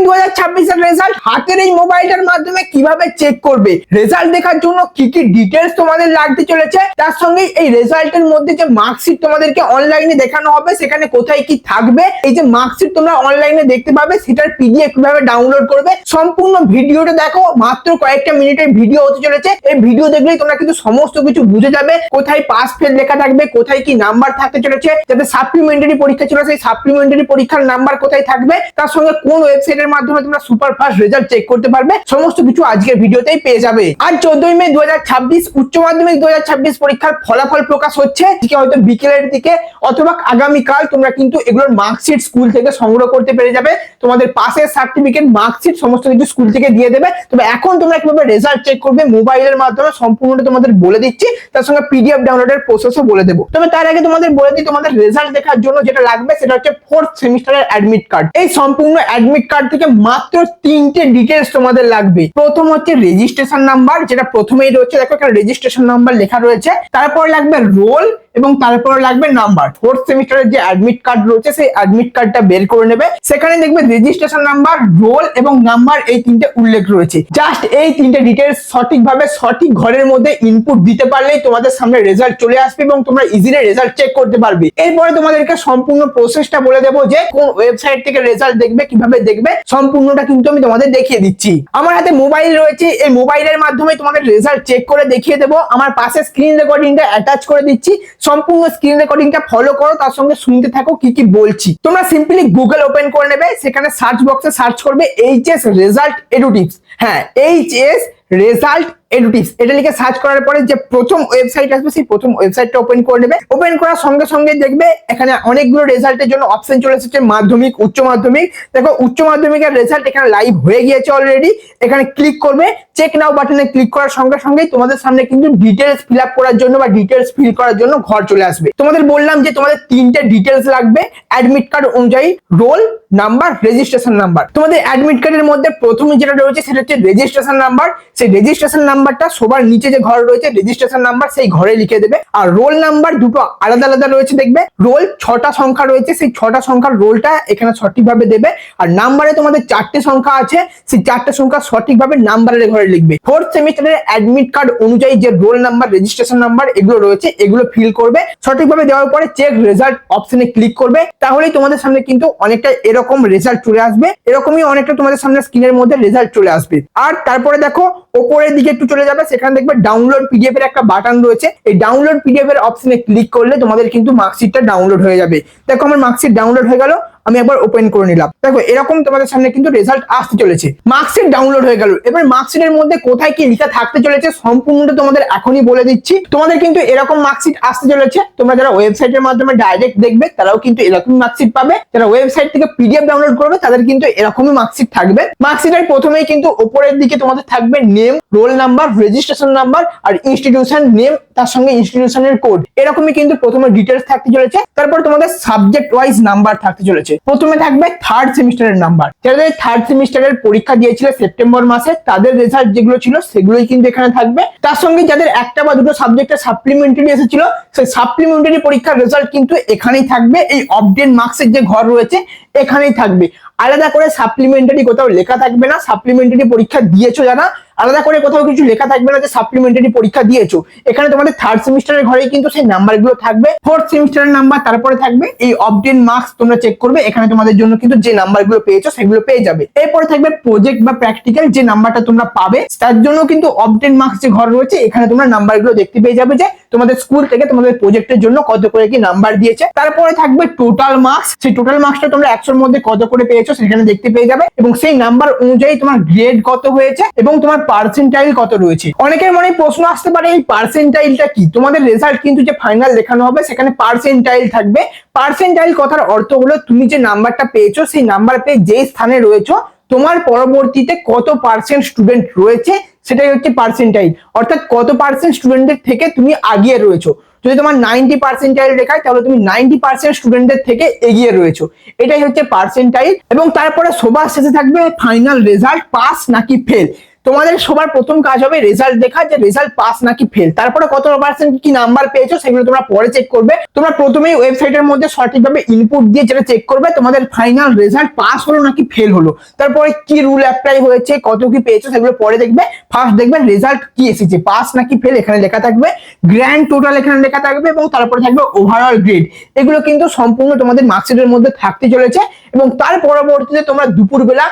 2026 এর রেজাল্ট হাতের এই মোবাইলটার মাধ্যমে কিভাবে চেক করবে, রেজাল্ট দেখার জন্য কি কি ডিটেলস তোমাদের লাগতে চলেছে, তার সঙ্গে এই রেজাল্টের মধ্যে যে মার্কশিট তোমাদেরকে অনলাইনে দেখানো হবে সেখানে কোথায় কি থাকবে, এই যে মার্কশিট তোমরা অনলাইনে দেখতে পাবে সেটার পিডিএফ কিভাবে ডাউনলোড করবে, সম্পূর্ণ ভিডিওটা দেখো। মাত্র কয়েকটা মিনিটের ভিডিও হতে চলেছে। এই ভিডিও দেখলেই তোমরা কিন্তু সমস্ত কিছু বুঝে যাবে, কোথায় পাস ফেল লেখা থাকবে, কোথায় কি নাম্বার থাকতে চলেছে, যাতে সাপ্লিমেন্টারি পরীক্ষা ছিল সেই সাপ্লিমেন্টারি পরীক্ষার নাম্বার কোথায় থাকবে, তার সঙ্গে কোন ওয়েবসাইটের মাধ্যমে তোমরা সুপার ফাস্ট রেজাল্ট চেক করতে পারবে, সমস্ত কিছু আজকের ভিডিওতেই পেয়ে যাবে। আর 14 মে 2026 উচ্চ মাধ্যমিক 2026 পরীক্ষার ফলাফল প্রকাশ হচ্ছে, হয়তো বিকেলের দিকে অথবা আগামীকাল তোমরা কিন্তু এগুলোর মার্কশিট স্কুল থেকে সংগ্রহ করতে পেরে যাবে। তোমাদের পাসের সার্টিফিকেট, মার্কশিট সমস্ত কিছু স্কুল থেকে দিয়ে দেবে। তবে এখন তোমরা কিভাবে রেজাল্ট চেক করবে মোবাইলের মাধ্যমে সম্পূর্ণটা তোমাদের বলে দিচ্ছি, তার সঙ্গে পিডিএফ ডাউনলোডের প্রসেসও বলে দেবো। তবে তার আগে তোমাদের বলে দিই, তোমাদের রেজাল্ট দেখার জন্য যেটা লাগবে সেটা হচ্ছে 4th সেমিস্টারের অ্যাডমিট কার্ড। এই সম্পূর্ণ অ্যাডমিট কার্ড থেকে মাত্র 3টে ডিটেলস তোমাদের লাগবে। প্রথম হচ্ছে রেজিস্ট্রেশন নাম্বার, যেটা প্রথমেই রয়েছে, দেখো এখানে রেজিস্ট্রেশন নাম্বার লেখা রয়েছে। তারপর লাগবে রোল এবং তারপর লাগবে নাম্বার। 4th সেমিস্টারের যে অ্যাডমিট কার্ড রয়েছে সেই অ্যাডমিট কার্ডটা বের করে নেবে। সেখানে দেখবে রেজিস্ট্রেশন নাম্বার, রোল এবং নাম্বার এই তিনটে উল্লেখ রয়েছে। জাস্ট এই তিনটে ডিটেলস সঠিকভাবে সঠিক ঘরের মধ্যে ইনপুট দিতে পারলেই তোমাদের সামনে রেজাল্ট চলে আসবে এবং তোমরা ইজিলি রেজাল্ট চেক করতে পারবে। এরপরে তোমাদেরকে সম্পূর্ণ প্রসেসটা বলে দেবো যে কোন ওয়েবসাইট থেকে রেজাল্ট দেখবে, কিভাবে দেখবে, সম্পূর্ণটা কিন্তু আমি তোমাদের দেখিয়ে দিচ্ছি। আমার হাতে মোবাইল রয়েছে, এই মোবাইলের মাধ্যমে তোমাদের রেজাল্ট চেক করে দেখিয়ে দেবো। আমার পাশে স্ক্রিন রেকর্ডিংটা অ্যাটাচ করে দিচ্ছি, সম্পূর্ণ স্ক্রিন রেকর্ডিংটা ফলো করো, তার সঙ্গে শুনতে থাকো কি কি বলছি। তোমরা সিম্পলি গুগল ওপেন করে নেবে, সেখানে সার্চ বক্সে সার্চ করবে এইচএস রেজাল্ট এডু টিপস। হ্যাঁ, এইচএস রেজাল্ট এডু টিপস এটা লিখে সার্চ করার পরে যে প্রথম ওয়েবসাইট আসবে সেই প্রথম ওয়েবসাইটটা ওপেন করে নেবে। ওপেন করার সঙ্গে সঙ্গে দেখবে এখানে অনেকগুলো রেজাল্টের জন্য অপশন চলে এসেছে, মাধ্যমিক, উচ্চ মাধ্যমিক। দেখো উচ্চ মাধ্যমিকের রেজাল্ট এখানে লাইভ হয়ে গিয়েছে অলরেডি। এখানে ক্লিক করবে, চেক নাও বাটনে ক্লিক করার সঙ্গে সঙ্গেই তোমাদের সামনে কিন্তু ডিটেলস ফিল আপ করার জন্য বা ডিটেলস ফিল করার জন্য ঘর চলে আসবে। তোমাদের বললাম যে তোমাদের 3টে ডিটেলস লাগবে অ্যাডমিট কার্ড অনুযায়ী, রোল, নাম্বার, রেজিস্ট্রেশন নাম্বার। তোমাদের অ্যাডমিট কার্ডের মধ্যে প্রথমে যেটা রয়েছে সেটা হচ্ছে রেজিস্ট্রেশন নাম্বার। সেই রেজিস্ট্রেশন নাম্বারটা সবার নিচে যে ঘর রয়েছে রেজিস্ট্রেশন নাম্বার সেই ঘরে লিখে দেবে। আর রোল নাম্বার দুটো আলাদা আলাদা রয়েছে, দেখবে রোল 6টা সংখ্যা রয়েছে, সেই 6টা সংখ্যার রোলটা এখানে সঠিকভাবে দেবে। আর নাম্বারে তোমাদের 4টে সংখ্যা আছে, সেই 4টে সংখ্যা সঠিকভাবে নাম্বারের ঘরে লিখবে। 4th সেমিস্টারের অ্যাডমিট কার্ড অনুযায়ী যে রোল নাম্বার, রেজিস্ট্রেশন নাম্বার এগুলো রয়েছে এগুলো ফিল করবে। সঠিকভাবে দেওয়ার পরে চেক রেজাল্ট অপশনে ক্লিক করবে, তাহলেই তোমাদের সামনে কিন্তু অনেকটা এরকম রেজাল্ট চলে আসবে। এরকমই অনেকটা তোমাদের সামনে স্ক্রিনের মধ্যে রেজাল্ট চলে আসবে। আর তারপরে দেখো উপরের দিকে একটু চলে যাবে, সেখানে দেখবে ডাউনলোড পিডিএফ এর একটা বাটন রয়েছে। এই ডাউনলোড পিডিএফ এর অপশনে ক্লিক করলে তোমাদের কিন্তু মার্কশিটটা ডাউনলোড হয়ে যাবে। দেখো আমার মার্কশিট ডাউনলোড হয়ে গেল, আমি একবার ওপেন করে নিলাম। দেখো এরকম তোমাদের সামনে কিন্তু রেজাল্ট আসতে চলেছে। মার্কশিট ডাউনলোড হয়ে গেল। এবার মার্কশিটের মধ্যে কোথায় কি লেখা থাকতে চলেছে সম্পূর্ণটা তোমাদের এখনই বলে দিচ্ছি। তোমাদের কিন্তু এরকম মার্কশিট আসতে চলেছে। তোমরা যারা ওয়েবসাইটের মাধ্যমে ডাইরেক্ট দেখবে তারাও কিন্তু এরকম মার্কশিট পাবে, যারা ওয়েবসাইট থেকে পিডিএফ ডাউনলোড করবে তাদের কিন্তু এরকমই মার্কশিট থাকবে। মার্কশিটের প্রথমেই কিন্তু উপরের দিকে তোমাদের থাকবে name, roll number, registration number আর ইনস্টিটিউশন নেম, তার সঙ্গে ইনস্টিটিউশনের কোড। এরকমই কিন্তু প্রথমে ডিটেলস থাকতে চলেছে। তারপর তোমাদের সাবজেক্ট ওয়াইজ নাম্বার থাকতে চলেছে। প্রথমে থাকবে 3rd সেমিস্টারের নাম্বার। যারা 3rd সেমিস্টারের পরীক্ষা দিয়েছিল সেপ্টেম্বর মাসে তাদের রেজাল্ট যেগুলো ছিল সেগুলোই কিন্তু এখানে থাকবে। তার সঙ্গে যাদের একটা বা দুটো সাবজেক্টে সাপ্লিমেন্টারি এসেছিল সেই সাপ্লিমেন্টারি পরীক্ষার রেজাল্ট কিন্তু এখানেই থাকবে। এই অপডেট মার্কসের যে ঘর রয়েছে এখানেই থাকবে। আলাদা করে সাপ্লিমেন্টারি কোথাও লেখা থাকবে না। সাপ্লিমেন্টারি পরীক্ষা দিয়েছো যারা, আলাদা করে কোথাও কিছু লেখা থাকবে না যে সাপ্লিমেন্টারি পরীক্ষা দিয়েছো। এখানে তোমাদের 3rd সেমিস্টারের ঘরেই কিন্তু সেই নাম্বারগুলো থাকবে। 4th সেমিস্টারের নাম্বার তারপরে থাকবে এই অপডেট মার্কস, তোমরা চেক করবে। এখানে তোমাদের জন্য কিন্তু যে নাম্বারগুলো পেয়েছো সেগুলো পেয়ে যাবে। এরপরে থাকবে প্রজেক্ট বা প্র্যাকটিক্যাল, যে নাম্বারটা তোমরা পাবে তার জন্য কিন্তু অপডেট মার্কস যে ঘর রয়েছে এখানে তোমরা নাম্বারগুলো দেখতে পেয়ে যাবে যে তোমাদের স্কুল থেকে তোমাদের প্রজেক্টের জন্য কত করে কি নাম্বার দিয়েছে। তারপরে থাকবে টোটাল মার্কস, সেই টোটাল মার্কসটা তোমরা 100-এর মধ্যে কত করে পেয়েছো সেখানে দেখতে পেয়ে যাবে এবং সেই নাম্বার অনুযায়ী তোমার গ্রেড কত হয়েছে এবং তোমার পার্সেন্টাইল কত রয়েছে। অনেকের মনে প্রশ্ন আসতে পারে এই পার্সেন্টাইলটা কি। তোমাদের রেজাল্ট কিন্তু যে ফাইনাল দেখানো হবে সেখানে পার্সেন্টাইল থাকবে। পার্সেন্টাইল কথার অর্থ হলো তুমি যে নাম্বারটা পেয়েছো সেই নাম্বার পেয়ে যে স্থানে রয়েছো তোমার পরবর্তীতে কত পার্সেন্ট স্টুডেন্ট রয়েছে সেটাই হচ্ছে পার্সেন্টাইল। অর্থাৎ কত পার্সেন্ট স্টুডেন্টদের থেকে তুমি আগিয়ে রয়েছো। যদি তোমার 90 পার্সেন্টাইল দেখায় তাহলে তুমি 90% স্টুডেন্টদের থেকে এগিয়ে রয়েছো, এটাই হচ্ছে পার্সেন্টাইল। এবং তারপরে সবার শেষে থাকবে ফাইনাল রেজাল্ট, পাস নাকি ফেল। তোমাদের সবার প্রথম কাজ হবে রেজাল্ট দেখা, যে রেজাল্ট পাস নাকি ফেল। তারপরে কত পার্সেন্ট কি নাম্বার পেয়েছো সেগুলো তোমরা পরে চেক করবে। তোমরা প্রথমেই ওয়েবসাইটের মধ্যে সঠিকভাবে ইনপুট দিয়ে যেটা চেক করবে তোমাদের ফাইনাল রেজাল্ট পাস হলো নাকি ফেল হলো। তারপরে কি রুল অ্যাপ্লাই হয়েছে, কত কি পেয়েছো সেগুলো পরে দেখবে। ফার্স্ট দেখবে রেজাল্ট কি এসেছে, পাস নাকি ফেল এখানে লেখা থাকবে, গ্র্যান্ড টোটাল এখানে লেখা থাকবে এবং তারপরে থাকবে ওভারঅল গ্রেড। এগুলো কিন্তু সম্পূর্ণ তোমাদের মার্কশিটের মধ্যে থাকতে চলেছে। এবং তার পরবর্তীতে তোমরা দুপুরবেলা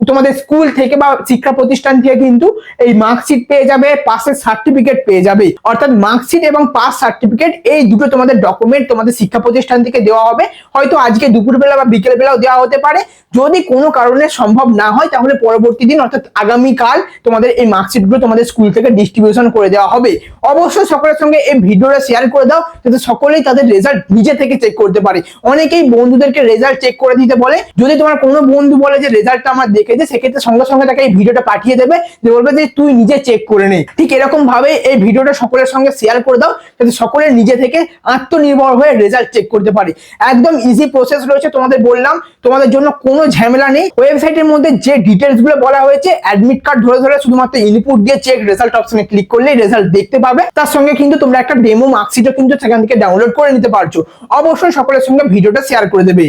তোমাদের স্কুল থেকে বা শিক্ষা প্রতিষ্ঠান থেকে কিন্তু এই মার্কশিট পেয়ে যাবে, পাসের সার্টিফিকেট পেয়ে যাবে। অর্থাৎ মার্কশিট এবং পাস সার্টিফিকেট এই দুটো তোমাদের ডকুমেন্ট তোমাদের শিক্ষা প্রতিষ্ঠান থেকে দেওয়া হবে। হয়তো আজকে দুপুরবেলা বা বিকেল বেলাও দেওয়া হতে পারে। যদি কোনো কারণে সম্ভব না হয় তাহলে পরবর্তী দিন অর্থাৎ আগামীকাল তোমাদের এই মার্কশিটগুলো তোমাদের স্কুল থেকে ডিস্ট্রিবিউশন করে দেওয়া হবে। অবশ্যই সকলের সঙ্গে এই ভিডিওটা শেয়ার করে দাও যাতে সকলেই তাদের রেজাল্ট নিজে থেকে চেক করতে পারে। অনেকেই বন্ধুদেরকে রেজাল্ট চেক করে দিতে বলে। যদি তোমার কোনো বন্ধু বলে যে রেজাল্টটা আমার দেখেছে, সেক্ষেত্রে সঙ্গে সঙ্গে তাকে এই ভিডিওটা পাঠিয়ে দেবে, যে বলবে যে তুই নিজে চেক করে নে। ঠিক এরকম ভাবে এই ভিডিওটা সকলের সঙ্গে শেয়ার করে দাও যাতে সকলে নিজে থেকে আত্মনির্ভর হয়ে রেজাল্ট চেক করতে পারে। একদম ইজি প্রসেস রয়েছে, তোমাদের বললাম, তোমাদের জন্য কোনো ঝামেলা নেই। ওয়েবসাইটের মধ্যে যে ডিটেলস গুলো বলা হয়েছে, অ্যাডমিট কার্ড ধরে ধরে শুধুমাত্র ইনপুট দিয়ে চেক রেজাল্ট অপশনে ক্লিক করলেই রেজাল্ট দেখতে পাবে। তার সঙ্গে কিন্তু তোমরা একটা ডেমো মার্কশিটও কিন্তু সেখান থেকে ডাউনলোড করে নিতে পারছো। অবশ্যই সকলের সঙ্গে ভিডিওটা শেয়ার করে দেবে।